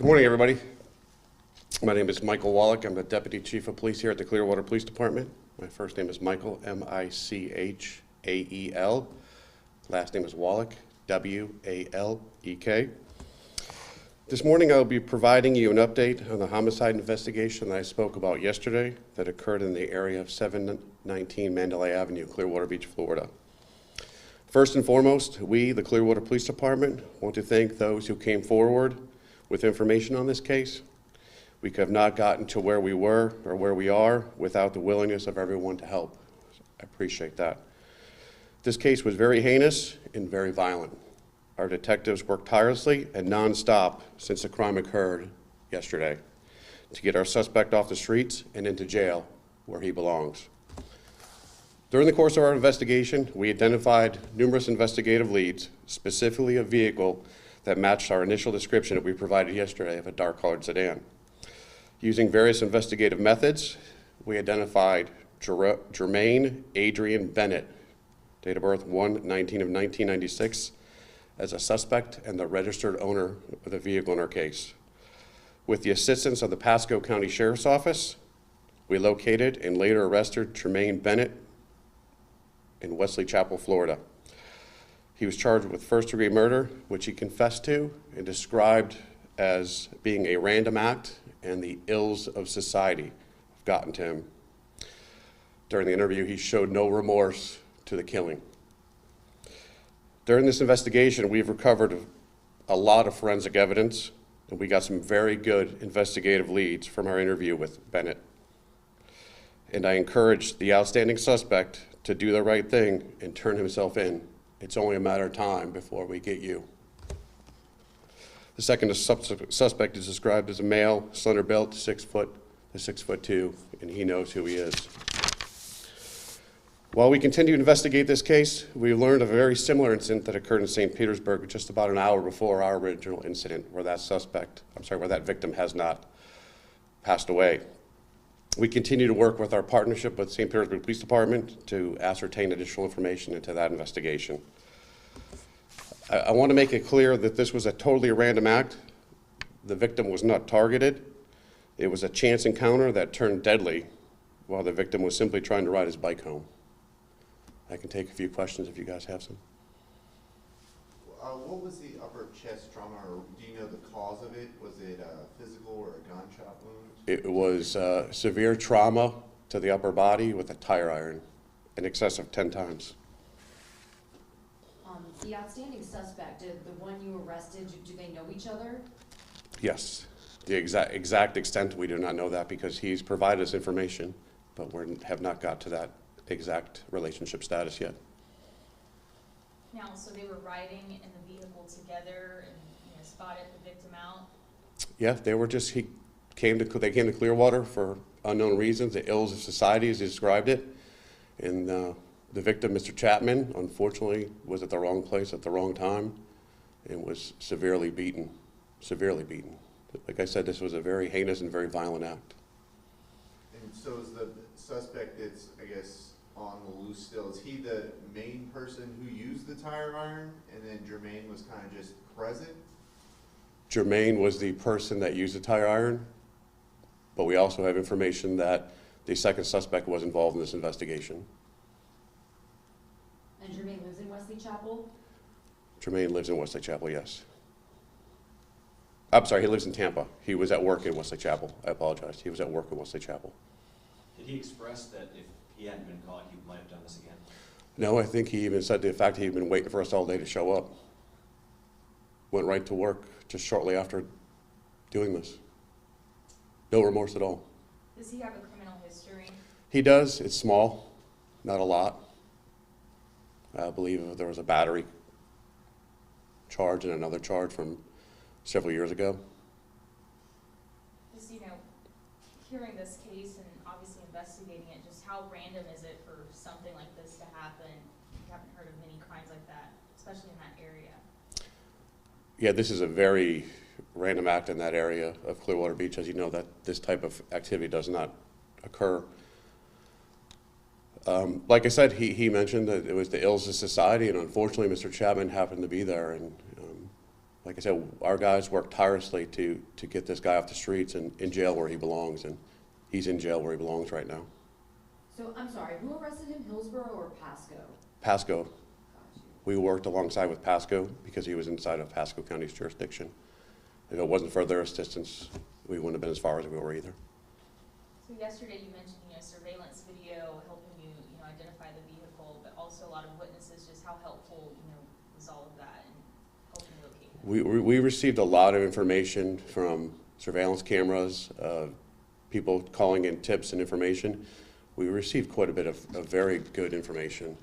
Good morning, everybody. My name is Michael Wallach. I'm the Deputy Chief of Police here at the Clearwater Police Department. My first name is Michael, M-I-C-H-A-E-L. Last name is Wallach, W-A-L-E-K. This morning I'll be providing you an update on the homicide investigation that I spoke about yesterday that occurred in the area of 719 Mandalay Avenue, Clearwater Beach, Florida. First and foremost, we, the Clearwater Police Department, want to thank those who came forward with information on this case. We could have not gotten to where we were or where we are without the willingness of everyone to help. I appreciate that. This case was very heinous and very violent. Our detectives worked tirelessly and nonstop since the crime occurred yesterday to get our suspect off the streets and into jail where he belongs. During the course of our investigation, we identified numerous investigative leads, specifically a vehicle that matched our initial description that we provided yesterday of a dark-colored sedan. Using various investigative methods, we identified Jermaine Adrian Bennett, date of birth 1/19/1996, as a suspect and the registered owner of the vehicle in our case. With the assistance of the Pasco County Sheriff's Office, we located and later arrested Jermaine Bennett in Wesley Chapel, Florida. He was charged with first-degree murder, which he confessed to and described as being a random act and the ills of society have gotten to him. During the interview, he showed no remorse to the killing. During this investigation, we've recovered a lot of forensic evidence, and we got some very good investigative leads from our interview with Bennett. And I encourage the outstanding suspect to do the right thing and turn himself in. It's only a matter of time before we get you. The second suspect is described as a male, slender built, 6 foot to 6'2", and he knows who he is. While we continue to investigate this case, we learned of a very similar incident that occurred in St. Petersburg just about an hour before our original incident, where that victim has not passed away. We continue to work with our partnership with St. Petersburg Police Department to ascertain additional information into that investigation. I want to make it clear that this was a totally random act. The victim was not targeted. It was a chance encounter that turned deadly while the victim was simply trying to ride his bike home. I can take a few questions if you guys have some. What was the upper chest trauma, or do you know the cause of it? Was it a physical or a gunshot wound? It was severe trauma to the upper body with a tire iron in excess of 10 times. The outstanding suspect, the one you arrested, do they know each other? Yes. The exact extent, we do not know that because he's provided us information, but we have not got to that exact relationship status yet. Now, so they were riding in the vehicle together and spotted the victim out? Yeah, they came to Clearwater for unknown reasons, the ills of society as he described it. And the victim, Mr. Chapman, unfortunately was at the wrong place at the wrong time and was severely beaten. Like I said, this was a very heinous and very violent act. And so is the suspect that's, I guess, on the loose still, is he the main person who used the tire iron and then Jermaine was kind of just present? Jermaine was the person that used the tire iron, but we also have information that the second suspect was involved in this investigation. And Jermaine lives in Wesley Chapel? Jermaine lives in Wesley Chapel, yes. I'm sorry, he lives in Tampa. He was at work in Wesley Chapel. I apologize. He was at work in Wesley Chapel. Did he express that if he hadn't been caught, he might have done this again? No, I think he even said the fact he'd been waiting for us all day to show up. Went right to work just shortly after doing this. No remorse at all. Does he have a criminal history? He does. It's small, not a lot. I believe there was a battery charge and another charge from several years ago. Just, hearing this case and obviously investigating it, just how random is it for something like this to happen? You haven't heard of many crimes like that, especially in that area. Yeah, this is a very random act in that area of Clearwater Beach. As you know, that this type of activity does not occur. Like I said, he mentioned that it was the ills of society, and unfortunately Mr. Chapman happened to be there, and Like I said, our guys worked tirelessly to get this guy off the streets and in jail where he belongs, and he's in jail where he belongs right now. So, I'm sorry, who arrested him, Hillsborough or Pasco? Pasco, Got you. we worked alongside with Pasco because he was inside of Pasco County's jurisdiction. If it wasn't for their assistance, we wouldn't have been as far as we were either. So yesterday you mentioned, surveillance video helping you, identify the vehicle, but also a lot of witnesses, just how helpful, was all of that in helping locate him? We received a lot of information from surveillance cameras, people calling in tips and information. We received quite a bit of very good information.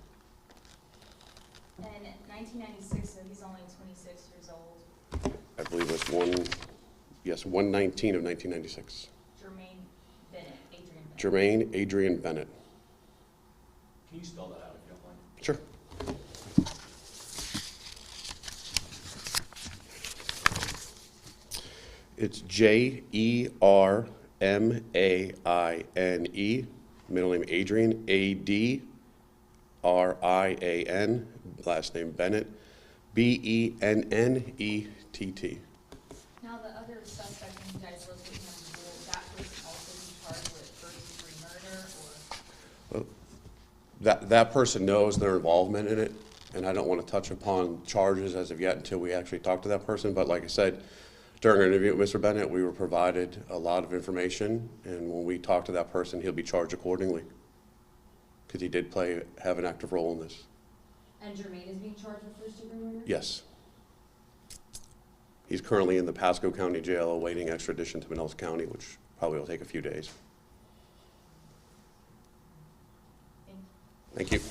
And 1996, so he's only 26 years old. I believe it was 1/19 of 1996. Jermaine Bennett, Adrian Bennett. Jermaine Adrian Bennett. Can you spell that out if you don't mind? Sure. It's Jermaine, middle name Adrian, Adrian, last name Bennett, Bennett. Now, the other suspect when you guys located him, will that person also be charged with first-degree murder, or? That person knows their involvement in it, and I don't want to touch upon charges as of yet until we actually talk to that person. But like I said, during our interview with Mr. Bennett, we were provided a lot of information, and when we talk to that person, he'll be charged accordingly because he did have an active role in this. And Jermaine is being charged with first-degree murder? Yes. He's currently in the Pasco County Jail awaiting extradition to Pinellas County, which probably will take a few days. Thank you. Thank you.